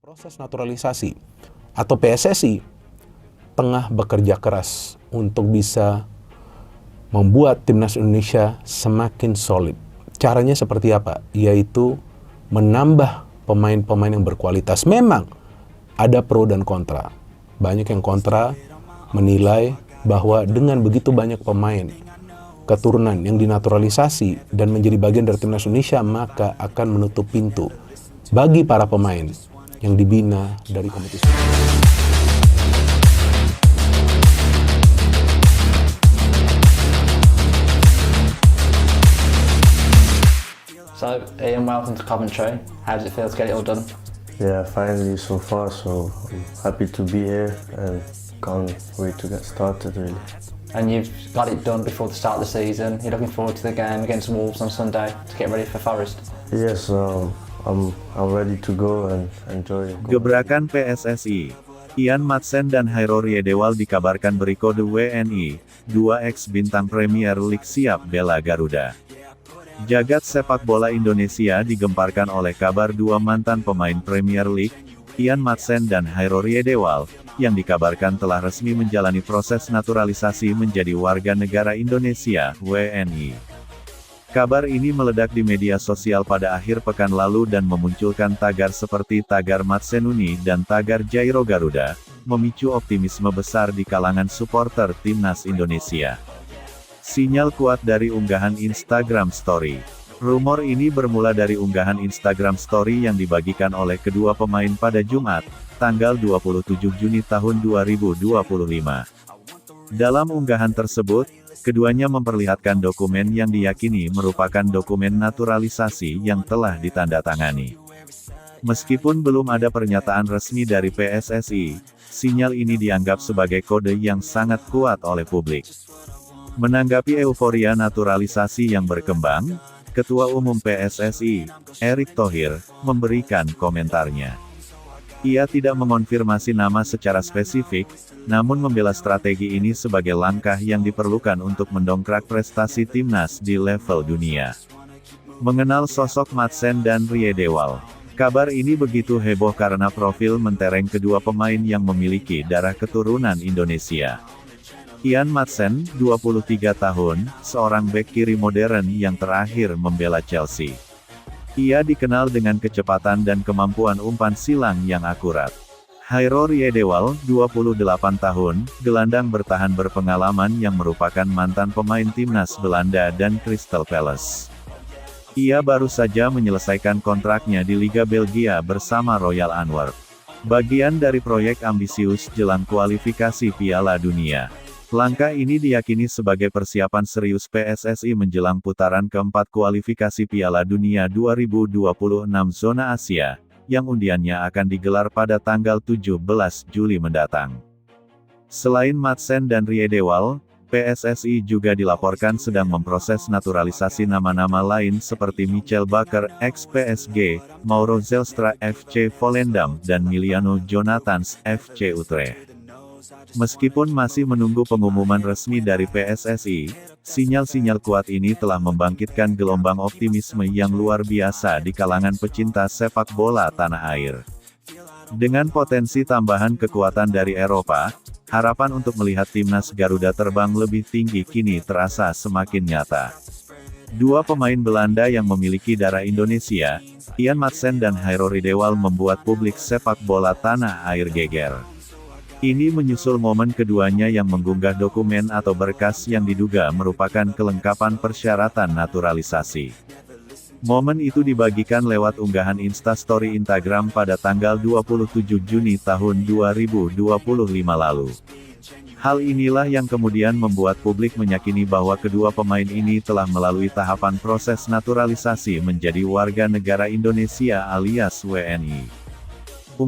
Proses naturalisasi atau PSSI tengah bekerja keras untuk bisa membuat timnas Indonesia semakin solid. Caranya seperti apa? Yaitu menambah pemain-pemain yang berkualitas. Memang ada pro dan kontra. Banyak yang kontra menilai bahwa dengan begitu banyak pemain keturunan yang dinaturalisasi dan menjadi bagian dari timnas Indonesia, maka akan menutup pintu bagi para pemain yang dibina dari kompetisi. So, Ian, welcome to Coventry. How does it feel to get it all done? Yeah, finally so far, so I'm happy to be here and can't wait to get started really. And you've got it done before the start of the season. You're looking forward to the game against Wolves on Sunday to get ready for Forest. Yes, I'm ready to go and enjoy. Gebrakan PSSI. Ian Madsen dan Hairor Yedewal dikabarkan berkode WNI, 2 bintang Premier League siap bela Garuda. Jagat sepak bola Indonesia digemparkan oleh kabar dua mantan pemain Premier League, Ian Madsen dan Hairor Yedewal, yang dikabarkan telah resmi menjalani proses naturalisasi menjadi warga negara Indonesia, WNI. Kabar ini meledak di media sosial pada akhir pekan lalu dan memunculkan tagar seperti tagar Madsenuni dan tagar Jairo Garuda, memicu optimisme besar di kalangan supporter timnas Indonesia. Sinyal kuat dari unggahan Instagram Story. Rumor ini bermula dari unggahan Instagram Story yang dibagikan oleh kedua pemain pada Jumat, tanggal 27 Juni tahun 2025. Dalam unggahan tersebut, keduanya memperlihatkan dokumen yang diyakini merupakan dokumen naturalisasi yang telah ditandatangani. Meskipun belum ada pernyataan resmi dari PSSI, sinyal ini dianggap sebagai kode yang sangat kuat oleh publik. Menanggapi euforia naturalisasi yang berkembang, Ketua Umum PSSI, Erick Thohir, memberikan komentarnya. Ia tidak mengonfirmasi nama secara spesifik, namun membela strategi ini sebagai langkah yang diperlukan untuk mendongkrak prestasi timnas di level dunia. Mengenal sosok Madsen dan Yedewal. Kabar ini begitu heboh karena profil mentereng kedua pemain yang memiliki darah keturunan Indonesia. Ian Madsen, 23 tahun, seorang bek kiri modern yang terakhir membela Chelsea. Ia dikenal dengan kecepatan dan kemampuan umpan silang yang akurat. Hairor Yedewal, 28 tahun, gelandang bertahan berpengalaman yang merupakan mantan pemain timnas Belanda dan Crystal Palace. Ia baru saja menyelesaikan kontraknya di Liga Belgia bersama Royal Antwerp. Bagian dari proyek ambisius jelang kualifikasi Piala Dunia. Langkah ini diyakini sebagai persiapan serius PSSI menjelang putaran keempat kualifikasi Piala Dunia 2026 zona Asia, yang undiannya akan digelar pada tanggal 17 Juli mendatang. Selain Madsen dan Yedewal, PSSI juga dilaporkan sedang memproses naturalisasi nama-nama lain seperti Michel Bakker, ex-PSG, Mauro Zelstra, FC Volendam, dan Miliano Jonathans, FC Utrecht. Meskipun masih menunggu pengumuman resmi dari PSSI, sinyal-sinyal kuat ini telah membangkitkan gelombang optimisme yang luar biasa di kalangan pecinta sepak bola tanah air. Dengan potensi tambahan kekuatan dari Eropa, harapan untuk melihat timnas Garuda terbang lebih tinggi kini terasa semakin nyata. Dua pemain Belanda yang memiliki darah Indonesia, Ian Madsen dan Hairor Yedewal, membuat publik sepak bola tanah air geger. Ini menyusul momen keduanya yang mengunggah dokumen atau berkas yang diduga merupakan kelengkapan persyaratan naturalisasi. Momen itu dibagikan lewat unggahan Instastory Instagram pada tanggal 27 Juni tahun 2025 lalu. Hal inilah yang kemudian membuat publik meyakini bahwa kedua pemain ini telah melalui tahapan proses naturalisasi menjadi warga negara Indonesia alias WNI.